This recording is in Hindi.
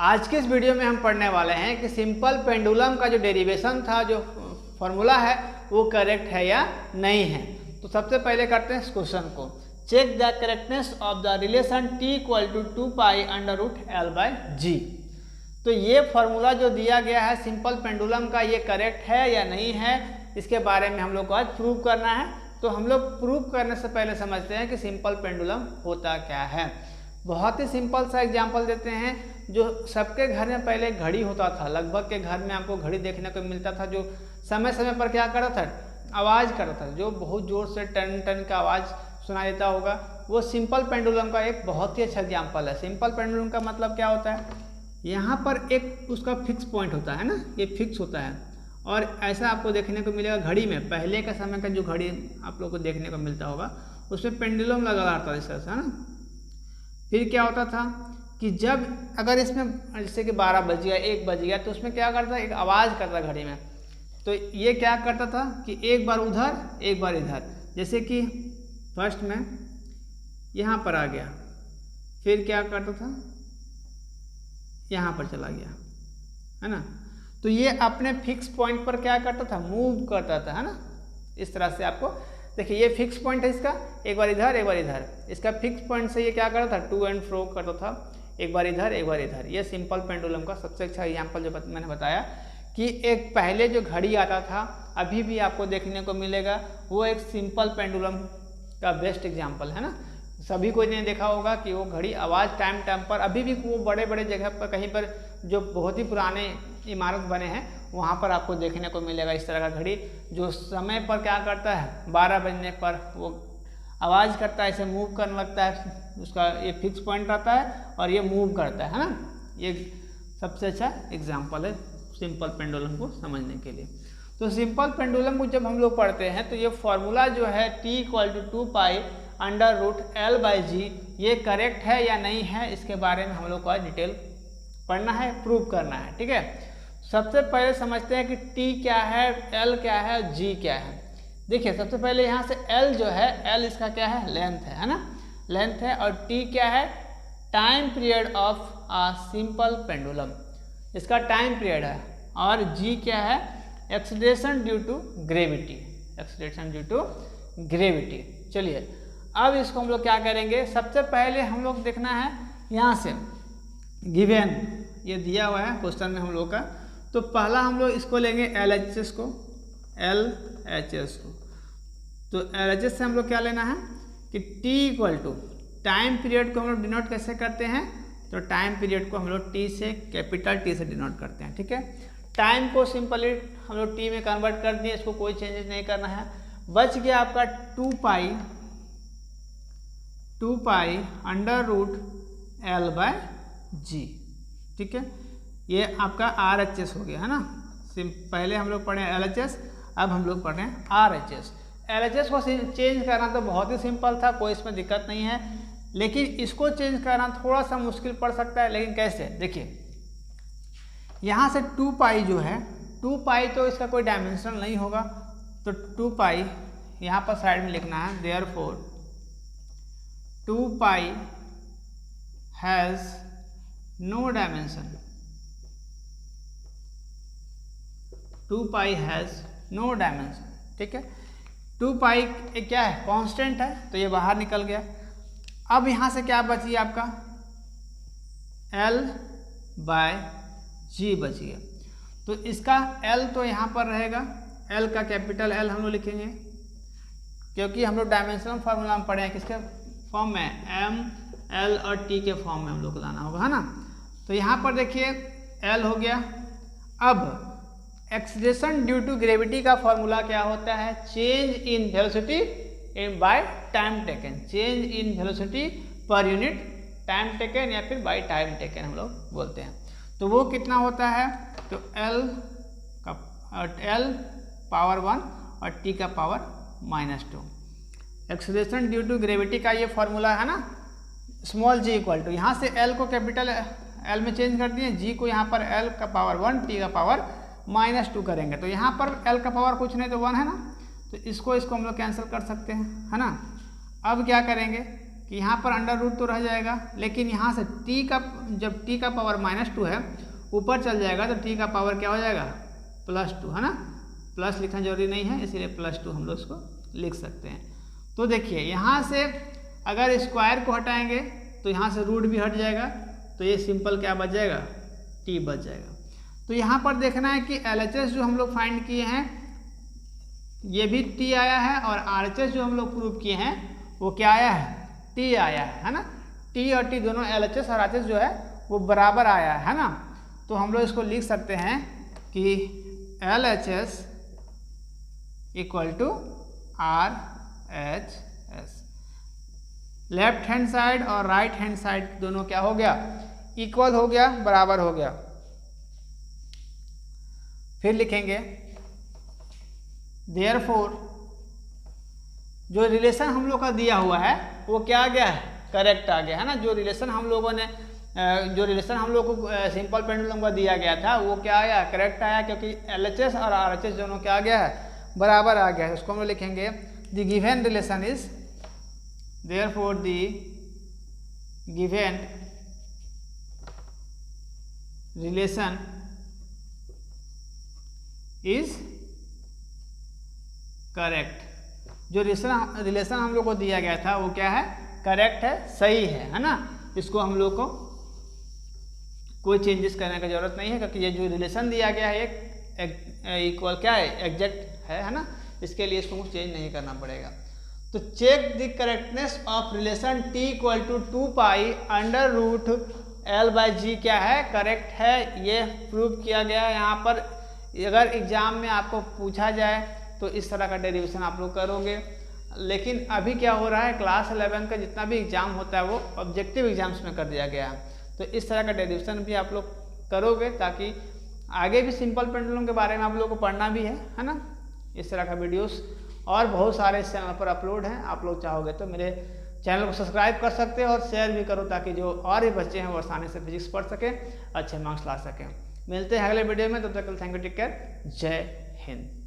आज के इस वीडियो में हम पढ़ने वाले हैं कि सिंपल पेंडुलम का जो डेरिवेशन था, जो फॉर्मूला है, वो करेक्ट है या नहीं है। तो सबसे पहले करते हैं इस क्वेश्चन को। Check the correctness of the relation t equal to 2π√L/g। तो ये फॉर्मूला जो दिया गया है सिंपल पेंडुलम का, ये करेक्ट है या नहीं है, इसके बारे में हम लोग को आज प्रूव करना है। तो हम लोग प्रूव करने से पहले समझते हैं कि सिंपल पेंडुलम होता क्या है। बहुत ही सिंपल सा एग्जांपल देते हैं। जो सबके घर में पहले घड़ी होता था, लगभग के घर में आपको घड़ी देखने को मिलता था, जो समय समय पर क्या करता था, आवाज़ करता था, जो बहुत ज़ोर से टन टन का आवाज़ सुनाई देता होगा। वो सिंपल पेंडुलम का एक बहुत ही अच्छा एग्जाम्पल है। सिंपल पेंडुलम का मतलब क्या होता है, यहाँ पर एक उसका फिक्स पॉइंट होता है ना, ये फिक्स होता है। और ऐसा आपको देखने को मिलेगा घड़ी में, पहले का समय का जो घड़ी आप लोग को देखने को मिलता होगा, उसमें पेंडुलम लगा रहता था इस तरह से, है ना। फिर क्या होता था कि जब अगर इसमें जैसे कि 12 बज गया, 1 बज गया, तो उसमें क्या करता, एक आवाज़ करता घड़ी में। तो ये क्या करता था कि एक बार उधर एक बार इधर, जैसे कि फर्स्ट में यहाँ पर आ गया, फिर क्या करता था, यहाँ पर चला गया, है ना। तो ये अपने फिक्स पॉइंट पर क्या करता था, मूव करता था, है ना। इस तरह से आपको देखिए, ये फिक्स पॉइंट है इसका, एक बार इधर एक बार इधर। इसका फिक्स पॉइंट से ये क्या करता था, टू एंड फ्रो करता था, एक बार इधर एक बार इधर। ये सिंपल पेंडुलम का सबसे अच्छा एग्जाम्पल जो मैंने बताया कि एक पहले जो घड़ी आता था, अभी भी आपको देखने को मिलेगा, वो एक सिंपल पेंडुलम का बेस्ट एग्जाम्पल है ना। सभी को ने देखा होगा कि वो घड़ी आवाज़ टाइम टाइम पर, अभी भी वो बड़े बड़े जगह पर कहीं पर जो बहुत ही पुराने इमारत बने हैं, वहाँ पर आपको देखने को मिलेगा इस तरह का घड़ी, जो समय पर क्या करता है, 12 बजने पर वो आवाज़ करता है, ऐसे मूव करने लगता है। उसका ये फिक्स पॉइंट रहता है और ये मूव करता है ना। ये सबसे अच्छा एग्जाम्पल है सिंपल पेंडुलम को समझने के लिए। तो सिंपल पेंडुलम को जब हम लोग पढ़ते हैं तो ये फॉर्मूला जो है t इक्वल टू 2π√L/g, ये करेक्ट है या नहीं है, इसके बारे में हम लोग को डिटेल पढ़ना है, प्रूव करना है, ठीक है। सबसे पहले समझते हैं कि t क्या है, l क्या है, g क्या है। देखिए सबसे पहले यहाँ से l जो है, l इसका क्या है, लेंथ है ना, लेंथ है। और t क्या है, time period of a simple pendulum, इसका टाइम पीरियड है। और g क्या है, acceleration due to gravity, acceleration due to gravity. चलिए अब इसको हम लोग क्या करेंगे, सबसे पहले हम लोग देखना है यहाँ से गिवन, ये दिया हुआ है क्वेश्चन में हम लोग का। तो पहला हम लोग इसको लेंगे LHS को, LHS को। तो LHS से हम लोग क्या लेना है कि t equal to time period को हम लोग डिनोट कैसे करते हैं, तो टाइम पीरियड को हम लोग t से, कैपिटल T से डिनोट करते हैं, ठीक है। टाइम को सिंपली हम लोग t में कन्वर्ट कर दिए, इसको कोई चेंजेस नहीं करना है। बच गया आपका 2π√L/g, ठीक है। ये आपका RHS हो गया, है ना। पहले हम लोग पढ़े LHS, अब हम लोग पढ़ रहे हैं RHS। LHS को चेंज करना तो बहुत ही सिंपल था, कोई इसमें दिक्कत नहीं है। लेकिन इसको चेंज करना थोड़ा सा मुश्किल पड़ सकता है, लेकिन कैसे, देखिए यहाँ से 2π जो है, 2π तो इसका कोई डायमेंशन नहीं होगा, तो 2π यहाँ पर साइड में लिखना है। Therefore 2π has no dimension, 2π has no dimension, ठीक है। 2π क्या है, कांस्टेंट है, तो ये बाहर निकल गया। अब यहाँ से क्या बची आपका, L/g बच गया। तो इसका L तो यहाँ पर रहेगा, L का कैपिटल L हम लोग लिखेंगे, क्योंकि हम लोग डायमेंशनल फार्मूला में पढ़े हैं, किसके फॉर्म में, M, L और T के फॉर्म में हम लोग को लाना होगा, है ना। तो यहाँ पर देखिए L हो गया। अब एक्सीलरेशन ड्यू टू ग्रेविटी का फॉर्मूला क्या होता है, change in velocity by time taken, change in velocity per unit time taken, या फिर बाय टाइम टेकन हम लोग बोलते हैं। तो वो कितना होता है, तो L पावर 1 और T का power -2। Acceleration due to gravity का ये फॉर्मूला है ना, स्मॉल g इक्वल टू, यहाँ से L को कैपिटल L में चेंज कर दिए, g को यहाँ पर L का पावर 1, T का पावर -2 करेंगे। तो यहाँ पर L का पावर कुछ नहीं तो 1 है ना, तो इसको हम लोग कैंसिल कर सकते हैं, है ना। अब क्या करेंगे कि यहाँ पर अंडर रूट तो रह जाएगा, लेकिन यहाँ से t का जब t का पावर -2 है ऊपर चल जाएगा तो t का पावर क्या हो जाएगा +2, है ना। प्लस लिखना जरूरी नहीं है, इसीलिए +2 हम लोग इसको लिख सकते हैं। तो देखिए यहाँ से अगर स्क्वायर को हटाएंगे तो यहाँ से रूट भी हट जाएगा, तो ये सिंपल क्या बच जाएगा t बच जाएगा। तो यहाँ पर देखना है कि LHS जो हम लोग फाइंड किए हैं ये भी t आया है, और RHS जो हम लोग प्रूव किए हैं वो क्या आया है t आया है ना। t और t दोनों LHS और RHS जो है वो बराबर आया है ना। तो हम लोग इसको लिख सकते हैं कि LHS = RHS। Left hand side और राइट हैंड साइड दोनों क्या हो गया इक्वल हो गया, बराबर हो गया। फिर लिखेंगे देयरफॉर जो रिलेशन हम लोग का दिया हुआ है वो क्या आ गया है करेक्ट आ गया है ना। जो रिलेशन हम लोग को सिंपल पेंडुलम का दिया गया था वो क्या आया करेक्ट आया, क्योंकि LHS और RHS दोनों क्या आ गया है बराबर आ गया है। उसको हम लोग लिखेंगे the given relation is therefore the given relation is correct. जो रिलेशन हम लोग को दिया गया था वो क्या है करेक्ट है, सही है ना। इसको हम लोग को कोई चेंजेस करने की जरूरत नहीं है, क्योंकि ये जो रिलेशन दिया गया है एक इक्वल क्या है एग्जैक्ट है ना। इसके लिए इसको कुछ चेंज नहीं करना पड़ेगा। तो check the correctness of relation t = 2π√L/g क्या है करेक्ट है, ये प्रूव किया गया है। यहाँ पर अगर एग्जाम में आपको पूछा जाए तो इस तरह का डेरिवेशन आप लोग करोगे, लेकिन अभी क्या हो रहा है क्लास 11 का जितना भी एग्जाम होता है वो ऑब्जेक्टिव एग्जाम्स में कर दिया गया है। तो इस तरह का डेरिवेशन भी आप लोग करोगे ताकि आगे भी सिंपल पेंडुलम के बारे में आप लोग को पढ़ना भी है ना। इस तरह का वीडियोस और बहुत सारे इस चैनल पर अपलोड हैं। आप लोग चाहोगे तो मेरे चैनल को सब्सक्राइब कर सकते हैं और शेयर भी करो, ताकि जो और भी बच्चे हैं वो आसानी से फिजिक्स पढ़ सकें, अच्छे मार्क्स ला सकें। मिलते हैं अगले वीडियो में, तब तक थैंक यू, टेक केयर, जय हिंद।